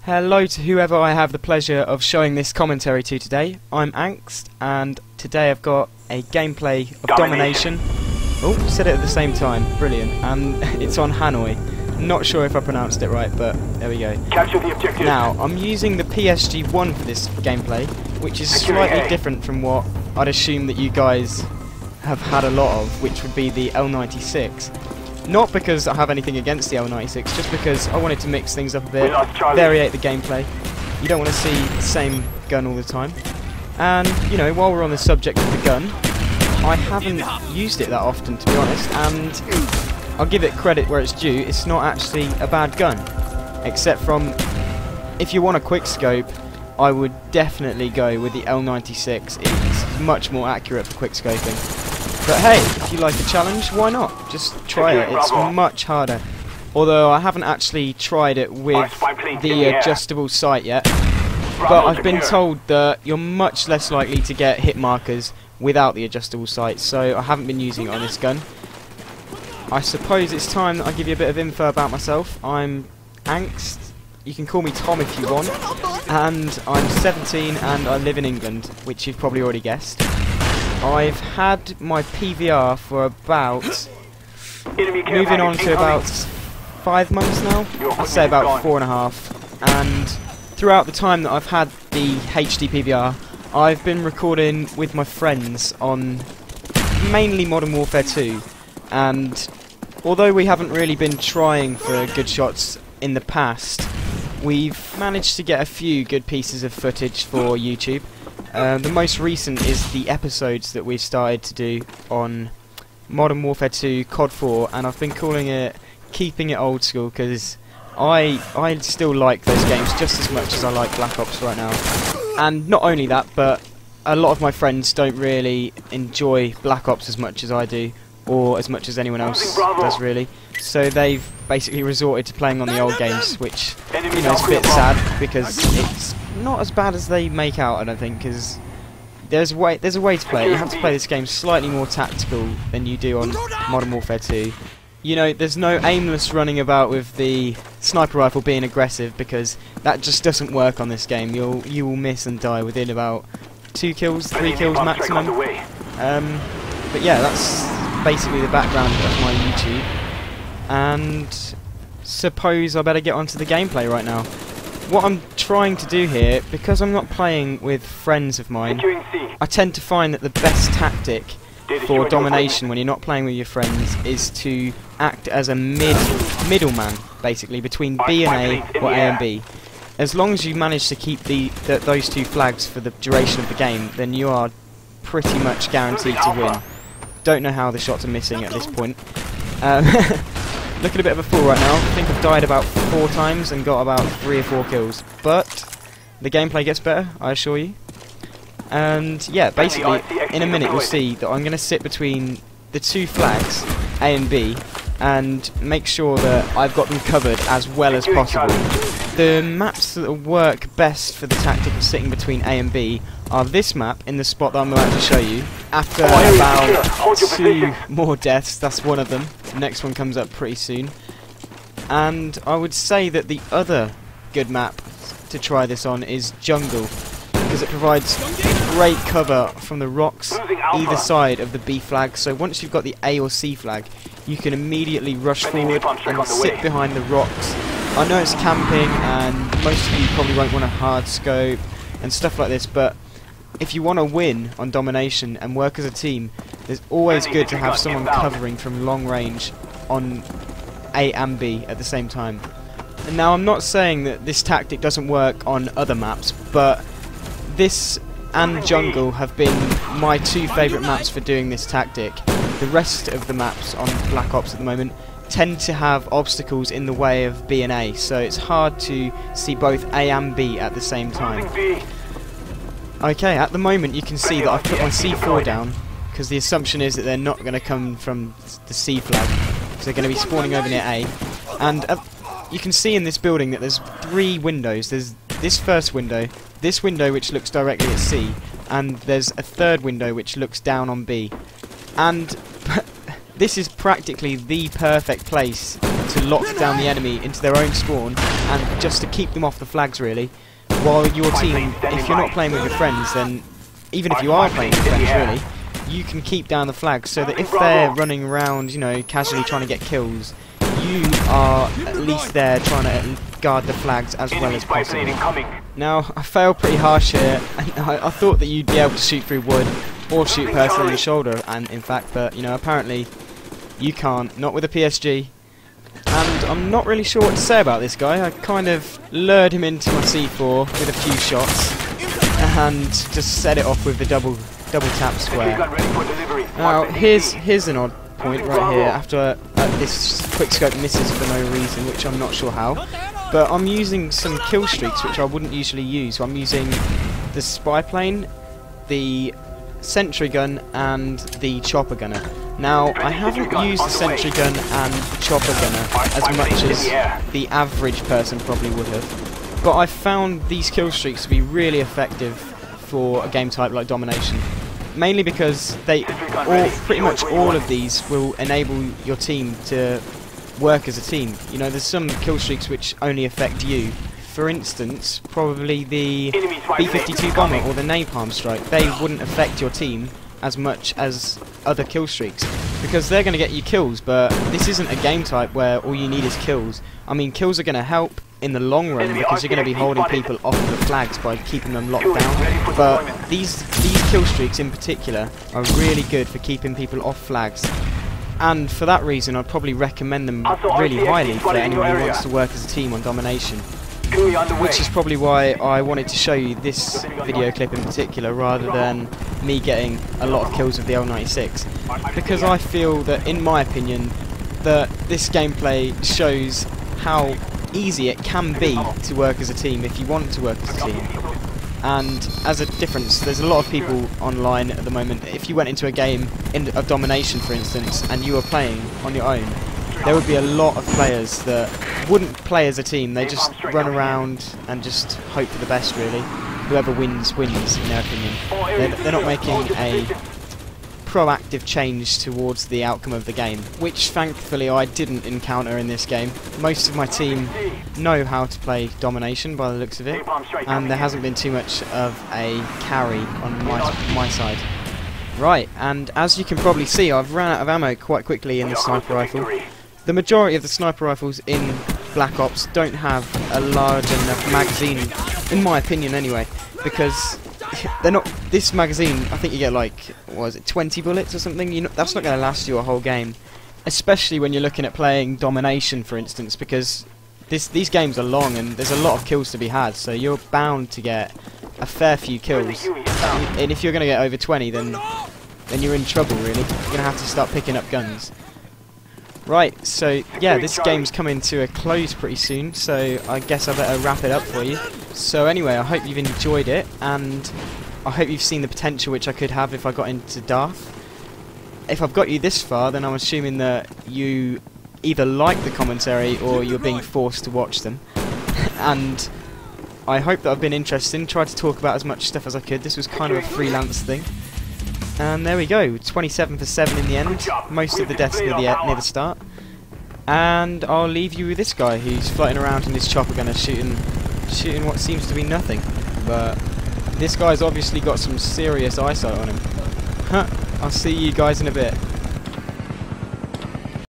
Hello to whoever I have the pleasure of showing this commentary to today. I'm Angst, and today I've got a gameplay of Domination. Oh, said it at the same time. Brilliant. And it's on Hanoi. Not sure if I pronounced it right, but there we go. Capture the objective. Now, I'm using the PSG-1 for this gameplay, which is slightly different from what I'd assume that you guys have had a lot of, which would be the L96. Not because I have anything against the L96, just because I wanted to mix things up a bit, variate the gameplay. You don't want to see the same gun all the time. And, you know, while we're on the subject of the gun, I haven't used it that often, to be honest, and I'll give it credit where it's due, it's not actually a bad gun. Except from, if you want a quick scope, I would definitely go with the L96. It's much more accurate for quick scoping. But hey, if you like a challenge, why not? Just try it. It's much harder. Although I haven't actually tried it with the adjustable sight yet. But I've been told that you're much less likely to get hit markers without the adjustable sight, so I haven't been using it on this gun. I suppose it's time that I give you a bit of info about myself. I'm Angst. You can call me Tom if you want. And I'm 17 and I live in England, which you've probably already guessed. I've had my PVR for about, moving on to about 5 months now, I'd say about 4.5, and throughout the time that I've had the HD PVR, I've been recording with my friends on mainly Modern Warfare 2, and although we haven't really been trying for good shots in the past, we've managed to get a few good pieces of footage for YouTube. The most recent is the episodes that we've started to do on Modern Warfare 2 COD 4, and I've been calling it Keeping It Old School because I still like those games just as much as I like Black Ops right now. And not only that, but a lot of my friends don't really enjoy Black Ops as much as I do, or as much as anyone else does really. So they've basically resorted to playing on the old games, which, you know, is a bit sad because it's not as bad as they make out, I don't think, because there's a way to play it. You have to play this game slightly more tactical than you do on Modern Warfare 2. You know, there's no aimless running about with the sniper rifle being aggressive, because that just doesn't work on this game. You will miss and die within about 2 kills, 3 kills maximum. But yeah, that's basically the background of my YouTube. And suppose I better get onto the gameplay right now. What I'm trying to do here, because I'm not playing with friends of mine, I tend to find that the best tactic for domination when you're not playing with your friends is to act as a middleman, basically, between B and A or A and B. As long as you manage to keep those two flags for the duration of the game, then you are pretty much guaranteed to win. Don't know how the shots are missing at this point. Looking a bit of a fool right now. I think I've died about 4 times and got about 3 or 4 kills. But the gameplay gets better, I assure you. And yeah, basically, in a minute you'll see that I'm going to sit between the 2 flags, A and B, and make sure that I've got them covered as well as possible. The maps that work best for the tactic of sitting between A and B are this map in the spot that I'm about to show you. After about 2 more deaths, that's one of them. The next one comes up pretty soon. And I would say that the other good map to try this on is Jungle, because it provides great cover from the rocks either side of the B flag. So once you've got the A or C flag, you can immediately rush forward and sit behind the rocks. I know it's camping and most of you probably won't want a hard scope and stuff like this, but if you want to win on domination and work as a team, it's always good to have someone covering from long range on A and B at the same time. And now I'm not saying that this tactic doesn't work on other maps, but this and Jungle have been my 2 favourite maps for doing this tactic. The rest of the maps on Black Ops at the moment tend to have obstacles in the way of B and A, so it's hard to see both A and B at the same time. Okay, at the moment you can see that I've put my C4 down, because the assumption is that they're not going to come from the C flag, so they're going to be spawning over near A. And you can see in this building that there's 3 windows. There's this first window, this window which looks directly at C, and there's a 3rd window which looks down on B. And this is practically the perfect place to lock down the enemy into their own spawn and just to keep them off the flags, really. While your team, if you're not playing with your friends, then even if you are playing with friends, really, you can keep down the flags so that if they're running around, you know, casually trying to get kills, you are at least there trying to guard the flags as well as possible. Now, I failed pretty harsh here, and I thought that you'd be able to shoot through wood or shoot a person in the shoulder, and in fact, but you know, apparently you can't, not with a PSG. And I'm not really sure what to say about this guy. I kind of lured him into my C4 with a few shots and just set it off with the double tap square. Now here's an odd point right here after this quickscope misses for no reason, which I'm not sure how. But I'm using some kill streaks which I wouldn't usually use. So I'm using the spy plane, the sentry gun and the chopper gunner. Now, I haven't used the sentry gun and the chopper gunner as much as the average person probably would have, but I've found these kill streaks to be really effective for a game type like Domination, mainly because pretty much all of these will enable your team to work as a team. You know, there's some kill streaks which only affect you. For instance, probably the B-52 bomber or the napalm strike. They wouldn't affect your team as much as other kill streaks because they're going to get you kills, but this isn't a game type where all you need is kills. I mean, kills are going to help in the long run because you're going to be holding people off the flags by keeping them locked down, but these kill streaks in particular are really good for keeping people off flags. And for that reason, I'd probably recommend them really highly for anyone who wants to work as a team on Domination. Which is probably why I wanted to show you this video clip in particular rather than me getting a lot of kills with the L96, because I feel that, in my opinion, that this gameplay shows how easy it can be to work as a team if you want to work as a team. And as a difference, there's a lot of people online at the moment. If you went into a game of Domination, for instance, and you were playing on your own, there would be a lot of players that wouldn't play as a team. They just run around and just hope for the best, really. Whoever wins, wins, in their opinion. They're not making a proactive change towards the outcome of the game, which thankfully I didn't encounter in this game. Most of my team know how to play Domination by the looks of it, and there hasn't been too much of a carry on my side. Right, and as you can probably see, I've ran out of ammo quite quickly in the sniper rifle. The majority of the sniper rifles in Black Ops don't have a large enough magazine, in my opinion anyway, because they're not. This magazine, I think you get like, what is it, 20 bullets or something? That's not going to last you a whole game, especially when you're looking at playing Domination, for instance, because these games are long and there's a lot of kills to be had, so you're bound to get a fair few kills. And if you're going to get over 20, then you're in trouble, really. You're going to have to start picking up guns. Right, so yeah, this game's coming to a close pretty soon, so I guess I better wrap it up for you. So anyway, I hope you've enjoyed it, and I hope you've seen the potential which I could have if I got into Darth. If I've got you this far, then I'm assuming that you either like the commentary or you're being forced to watch them. And I hope that I've been interesting, tried to talk about as much stuff as I could. This was kind of a freelance thing. And there we go, 27 for 7 in the end, most of the deaths near the start. And I'll leave you with this guy who's floating around in his chopper gunner shooting what seems to be nothing. But this guy's obviously got some serious eyesight on him. I'll see you guys in a bit.